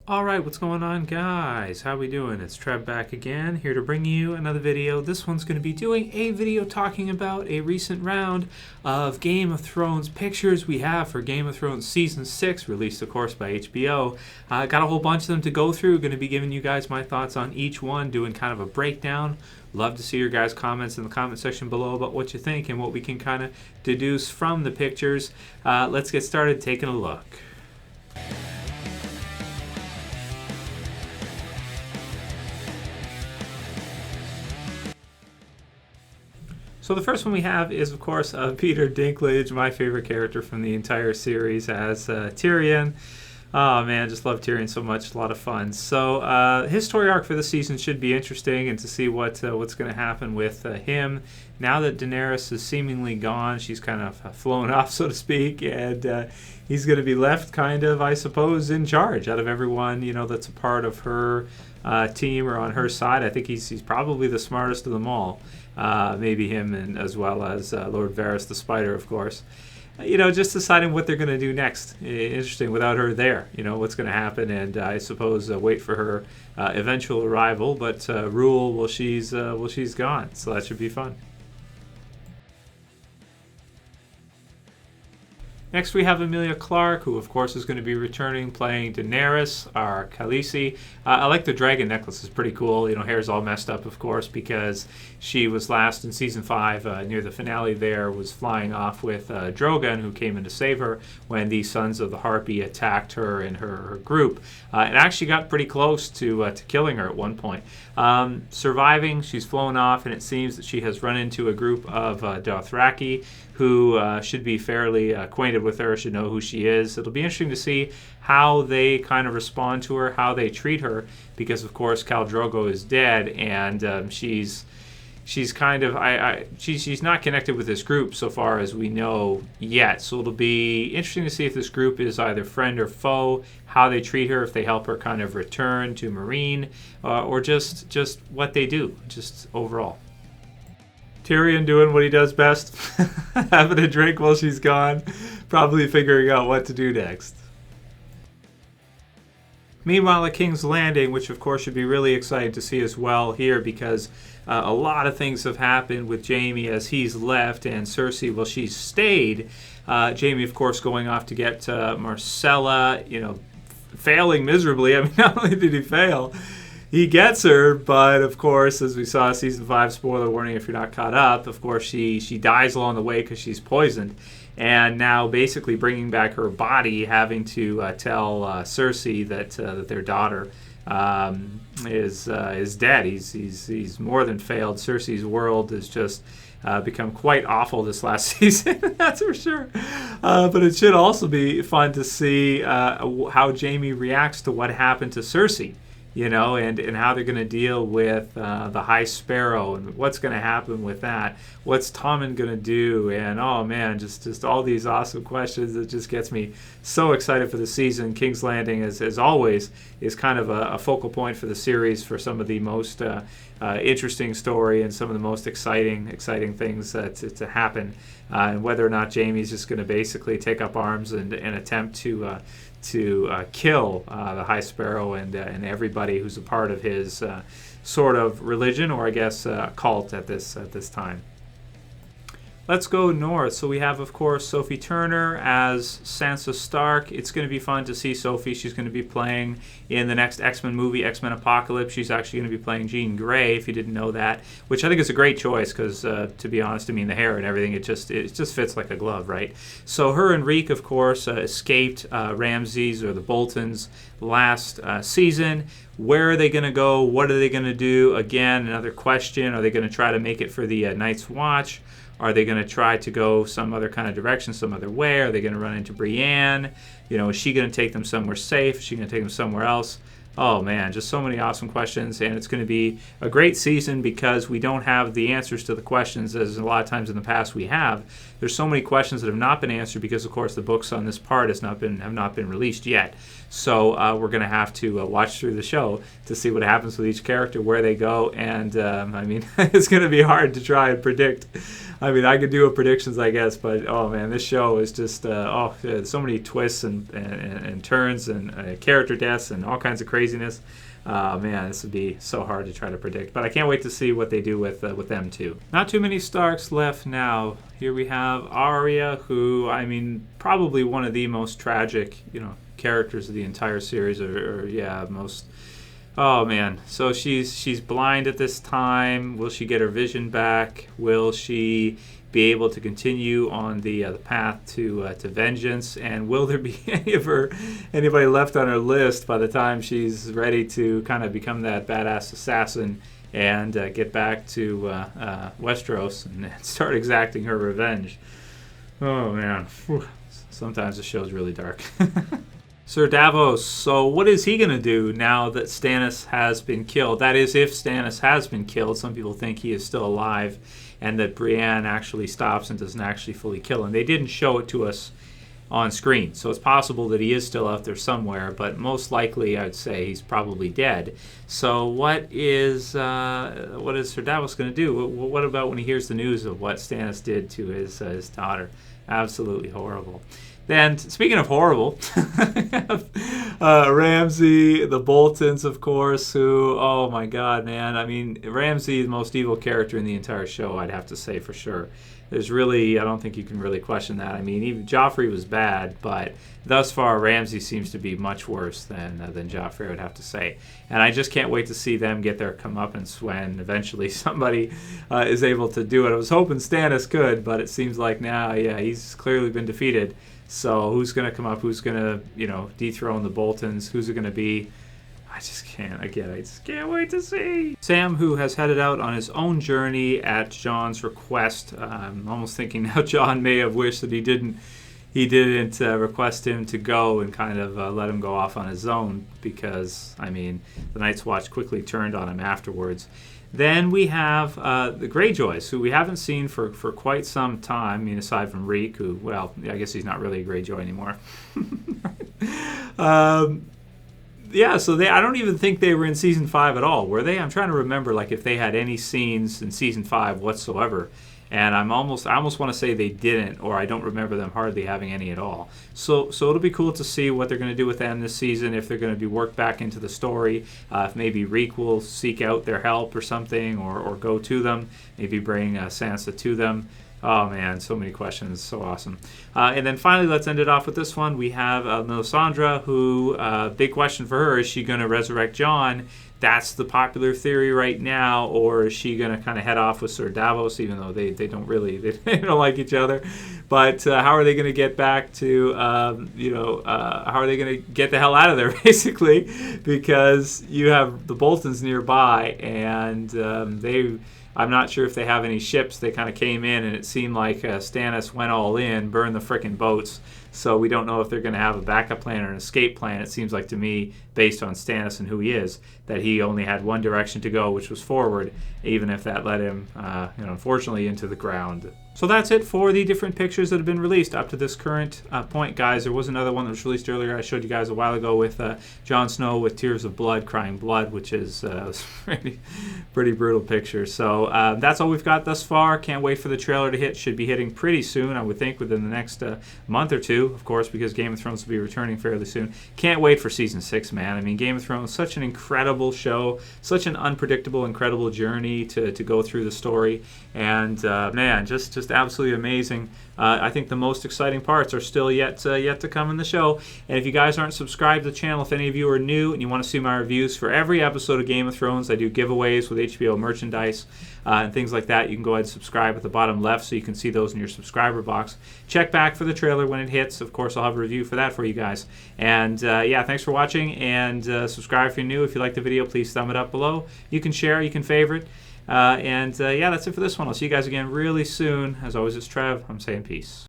Alright, what's going on, guys? How we doing? It's Trev back again, here to bring you another video. This one's going to be doing a video talking about a recent round of Game of Thrones pictures we have for Game of Thrones Season 6, released, of course, by HBO. Got a whole bunch of them to go through. Going to be giving you guys my thoughts on each one, doing kind of a breakdown. Love to see your guys' comments in the comment section below about what you think and what we can kind of deduce from the pictures. Let's get started taking a look. So the first one we have is, of course, Peter Dinklage, my favorite character from the entire series, as Tyrion. Oh man, just love Tyrion so much. A lot of fun. So his story arc for the season should be interesting, and to see what's going to happen with him now that Daenerys is seemingly gone. She's kind of flown off, so to speak, and he's going to be left kind of, I suppose, in charge out of everyone, you know, that's a part of her team or on her side. I think he's probably the smartest of them all. Maybe him, and as well as Lord Varys the Spider, of course. You know, just deciding what they're going to do next. Interesting, without her there. You know, what's going to happen, and I suppose wait for her eventual arrival, but rule while she's gone. So that should be fun. Next, we have Emilia Clarke, who, of course, is going to be returning, playing Daenerys, our Khaleesi. I like the dragon necklace. It's pretty cool. You know, hair's all messed up, of course, because she was last in Season 5, near the finale there, was flying off with Drogon, who came in to save her when the Sons of the Harpy attacked her and her group. And actually got pretty close to killing her at one point. Surviving, she's flown off, and it seems that she has run into a group of Dothraki, who should be fairly acquainted with her, should know who she is. It'll be interesting to see how they kind of respond to her, how they treat her, because of course Khal Drogo is dead, and she's kind of she's not connected with this group so far as we know yet. So it'll be interesting to see if this group is either friend or foe, how they treat her, if they help her kind of return to Meereen, or just what they do, just overall. Tyrion doing what he does best, having a drink while she's gone, probably figuring out what to do next. Meanwhile, at King's Landing, which of course should be really exciting to see as well here, because a lot of things have happened with Jaime as he's left, and Cersei, well, she's stayed. Jaime, of course, going off to get Myrcella, you know, failing miserably. I mean, not only did he fail, he gets her, but of course, as we saw Season 5, spoiler warning if you're not caught up, of course she dies along the way because she's poisoned. And now basically bringing back her body, having to tell Cersei that their daughter is dead. He's more than failed. Cersei's world has just become quite awful this last season, that's for sure. But it should also be fun to see how Jaime reacts to what happened to Cersei. You know, and how they're going to deal with the High Sparrow, and what's going to happen with that. What's Tommen going to do? And oh man, just all these awesome questions. It just gets me so excited for the season. King's Landing, as always, is kind of a focal point for the series, for some of the most interesting story and some of the most exciting things to happen. And whether or not Jaime's just going to basically take up arms and attempt to kill the High Sparrow and everybody who's a part of his sort of religion, or I guess cult at this time. Let's go north. So we have, of course, Sophie Turner as Sansa Stark. It's going to be fun to see Sophie. She's going to be playing in the next X-Men movie, X-Men Apocalypse. She's actually going to be playing Jean Grey, if you didn't know that, which I think is a great choice because, to be honest, I mean, the hair and everything, it just fits like a glove, right? So her and Reek, of course, escaped Ramsay's or the Boltons last season. Where are they going to go? What are they going to do? Again, another question. Are they going to try to make it for the Night's Watch? Are they going to try to go some other kind of direction, some other way? Are they going to run into Brienne? You know, is she going to take them somewhere safe? Is she going to take them somewhere else? Oh man, just so many awesome questions, and it's going to be a great season because we don't have the answers to the questions as a lot of times in the past we have. There's so many questions that have not been answered because, of course, the books on this part have not been released yet. So we're going to have to watch through the show to see what happens with each character, where they go, and I mean, it's going to be hard to try and predict. I mean, I could do a predictions, I guess, but oh man, this show is just so many twists and turns and character deaths and all kinds of craziness. Man, this would be so hard to try to predict. But I can't wait to see what they do with them, too. Not too many Starks left now. Here we have Arya, who, I mean, probably one of the most tragic, characters of the entire series, most... Oh, man. So she's blind at this time. Will she get her vision back? Will she be able to continue on the path to vengeance? And will there be anybody left on her list by the time she's ready to kind of become that badass assassin and get back to Westeros and start exacting her revenge? Oh, man. Whew. Sometimes the show's really dark. Sir Davos, so what is he going to do now that Stannis has been killed? That is, if Stannis has been killed. Some people think he is still alive and that Brienne actually stops and doesn't actually fully kill him. They didn't show it to us on screen, so it's possible that he is still out there somewhere, but most likely I'd say he's probably dead. So what is Sir Davos going to do? What about when he hears the news of what Stannis did to his daughter? Absolutely horrible. Then, speaking of horrible, Ramsay, the Boltons, of course, who, oh my god, man. I mean, Ramsay, the most evil character in the entire show, I'd have to say for sure. There's really, I don't think you can really question that. I mean, even Joffrey was bad, but thus far, Ramsay seems to be much worse than Joffrey, I would have to say. And I just can't wait to see them get their comeuppance when eventually somebody is able to do it. I was hoping Stannis could, but it seems like now, he's clearly been defeated. So who's going to come up? Who's going to, dethrone the Boltons? Who's it going to be? I just can't wait to see. Sam, who has headed out on his own journey at Jon's request. I'm almost thinking now Jon may have wished that he didn't request him to go and kind of let him go off on his own, because, I mean, the Night's Watch quickly turned on him afterwards. Then we have the Greyjoys, who we haven't seen for quite some time. I mean, aside from Reek, who, well, I guess he's not really a Greyjoy anymore. So I don't even think they were in Season 5 at all, were they? I'm trying to remember, like, if they had any scenes in Season 5 whatsoever. And I almost want to say they didn't, or I don't remember them hardly having any at all. So it'll be cool to see what they're going to do with them this season, if they're going to be worked back into the story, if maybe Reek will seek out their help or something, or go to them, maybe bring Sansa to them. Oh man, so many questions, so awesome. And then finally, let's end it off with this one. We have Melisandre, who, big question for her, is she going to resurrect Jon? That's the popular theory right now, or is she going to kind of head off with Sir Davos, even though they don't really, they don't like each other? But how are they going to get back to, how are they going to get the hell out of there, basically? Because you have the Boltons nearby, and I'm not sure if they have any ships. They kind of came in, and it seemed like Stannis went all in, burned the frickin' boats. So we don't know if they're going to have a backup plan or an escape plan. It seems like to me, based on Stannis and who he is, that he only had one direction to go, which was forward, even if that led him, unfortunately, into the ground. So that's it for the different pictures that have been released up to this current point, guys. There was another one that was released earlier. I showed you guys a while ago with Jon Snow with tears of blood, crying blood, which is a pretty brutal picture. So that's all we've got thus far. Can't wait for the trailer to hit. Should be hitting pretty soon, I would think, within the next month or two, of course, because Game of Thrones will be returning fairly soon. Can't wait for Season 6, man. I mean, Game of Thrones, such an incredible show, such an unpredictable, incredible journey to go through the story. And, man, just absolutely amazing. I think the most exciting parts are still yet to come in the show. And if you guys aren't subscribed to the channel, if any of you are new and you want to see my reviews for every episode of Game of Thrones, I do giveaways with HBO merchandise and things like that. You can go ahead and subscribe at the bottom left so you can see those in your subscriber box. Check back for the trailer when it hits. Of course, I'll have a review for that for you guys. And thanks for watching, and subscribe if you're new. If you like the video, please thumb it up below. You can share, you can favorite. That's it for this one. I'll see you guys again really soon. As always, it's Trev. I'm saying peace.